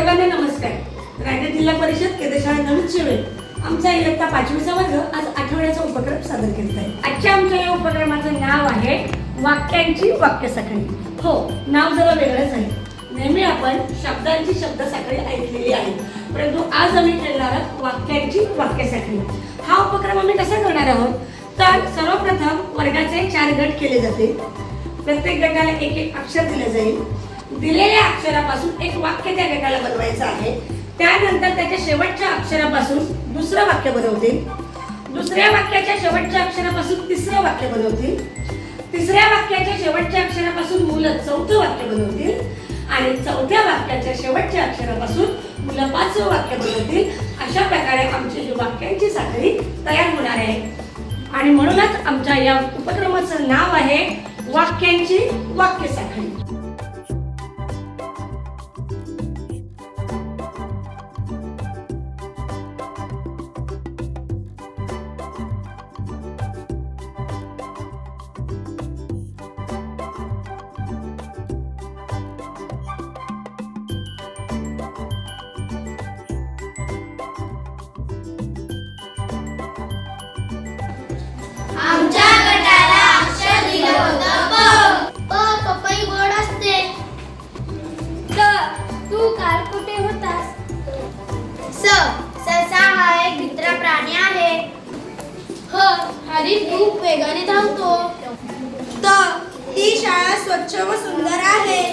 सर्वांना नमस्कार. रायगड जिल्हा परिषद केंद्रशाळा नवीन शिवे आमचा इयत्ता 5वीचा वर्ग आज आठवड्याचा उपक्रम सादर करत आहे. आजच्या आमच्या या उपक्रमाचं नाव आहे वाक्यांची वाक्यसाखळी. हो, नाव जरा वेगळंच आहे. नेहमी आपण शब्दांची शब्दसाखळी ऐकलेली आहे, परंतु आज आम्ही खेळणार आहोत वाक्यांची वाक्यसाखळी. हा उपक्रम आम्ही कसा करणार आहोत तर सर्वप्रथम वर्गाचे 4 गट केले जातील. प्रत्येक गटाला एक एक अक्षर दिले जाईल. दिलेल्या अक्षरापासून एक वाक्य त्या गटाला बनवायचं आहे. त्यानंतर त्याच्या शेवटच्या अक्षरापासून दुसरं वाक्य बनवतील. दुसऱ्या वाक्याच्या शेवटच्या अक्षरापासून तिसरं वाक्य बनवतील. तिसऱ्या वाक्याच्या शेवटच्या अक्षरापासून मुलं चौथं वाक्य बनवतील आणि चौथ्या वाक्याच्या शेवटच्या अक्षरापासून मुलं 5वं वाक्य बनवतील. अशा प्रकारे आमची ही वाक्यांची साखळी तयार होणार आहे आणि म्हणूनच आमच्या या उपक्रमाचं नाव आहे वाक्यांची वाक्यसाखळी. आमच्या गटाला अक्षर दिलं होतं प. पपई गोड असते. क. तू काल कुठे होतास? स. ससा हा एक मित्र प्राणी आहे. ह. हरिण खूप वेगाने धावतो. त. ती शाळा स्वच्छ व सुंदर आहे.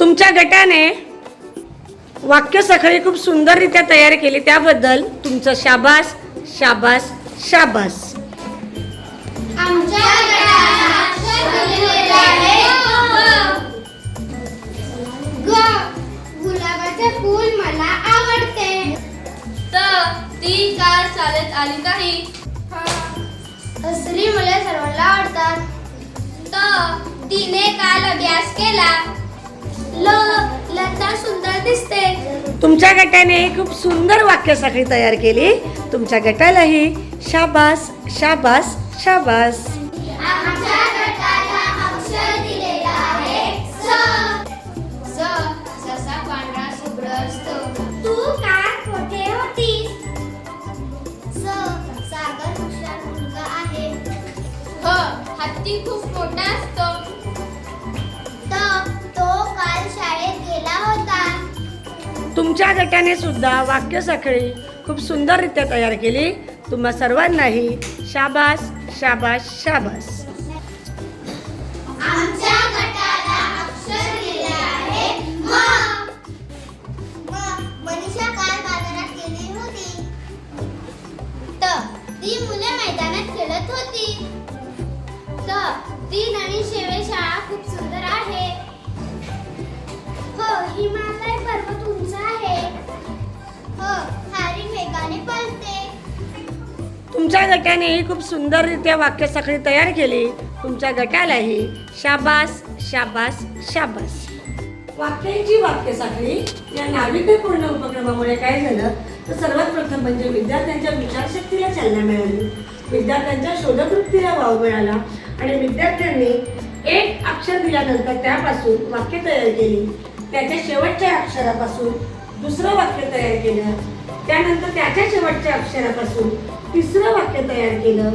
तुमच्या गटाने वाक्यसाखळी खूप सुंदररित्या तयार केली, त्याबद्दल तुमचं शाबास शाबास शाबास. आमच्या गटाला अक्षर दिलेले आहे ग. गुलाबाचे फूल मला आवडते. त. ती काल चालत आली नाही. असली मुले सर्वांना आवडतात. त. तिने काल अभ्यास केला. ल. लता सुंदर दिसते. तुमच्या गटाने खूप सुंदर वाक्यसाखळी तयार केली. तुमच्या गटालाही शाबास शाबास शाबास. आमच्या गटाला अक्षर दिलेलं आहे स. स. ससा पांढरा शुभ्र असतो. तू काल कुठे होतीस? स. सागर हुशार मुलगा आहे. ह. हत्ती खूप मोठा असतो. त. तो काल शाळेत गेला होता. तुमच्या गटाने सुद्धा वाक्यसाखळी खूप सुंदररित्या तयार केली. तुम्हा सर्वांनाही शाबास शाबास शाबास. आमच्या गटाला अक्षर दिले आहे म. मनीषा काल बाजारात गेली होती. त. ती मुले मैदानात खेळत होती. त. ती नवीन शेवे शाळा खूप सुंदर आहे. हो, हिमालय पर्वत उंच आहे. हो, हरिण वेगाने पळते. तुमच्या गटाने खूप सुंदररित्या वाक्यसाखळी तयार केली. तुमच्या गटालाही शाबास शाबास शाबास. वाक्यांची वाक्यसाखळी या नाविन्यपूर्ण उपक्रमामुळे काय झालं तर सर्वात प्रथम म्हणजे विद्यार्थ्यांच्या विचारशक्तीला चालना मिळाली, विद्यार्थ्यांच्या शोधवृत्तीला वाव मिळाला आणि विद्यार्थ्यांनी एक अक्षर दिल्यानंतर त्यापासून वाक्य तयार केली. त्याच्या शेवटच्या अक्षरापासून दुसरं वाक्य तयार केलं. त्यानंतर त्याच्या शेवटच्या अक्षरापासून तिसरं वाक्य तयार केलं.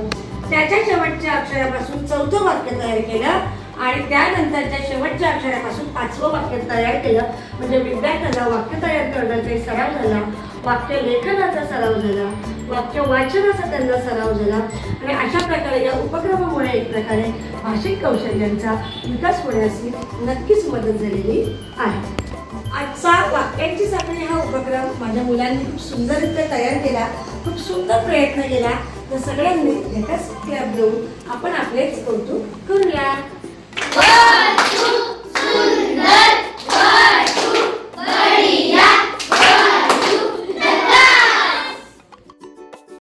त्याच्या शेवटच्या अक्षरापासून चौथं वाक्य तयार केलं आणि त्यानंतरच्या शेवटच्या अक्षरापासून 5वं वाक्य तयार केलं. म्हणजे विद्यार्थ्यांना वाक्य तयार करण्याचा सराव झाला, वाक्य लेखनाचा सराव झाला, वाक्य वाचनाचा त्यांना सराव झाला आणि अशा प्रकारे या उपक्रमामुळे एक प्रकारे भाषिक कौशल्यांचा विकास होण्यास नक्कीच मदत झालेली आहे. आजचा वाक्यांची साखळी हा उपक्रम माझ्या मुलांनी खूप सुंदररित्या तयार केला, खूप सुंदर प्रयत्न केला. तर सगळ्यांनी एकाच क्लॅप देऊन आपण आपलेच कौतुक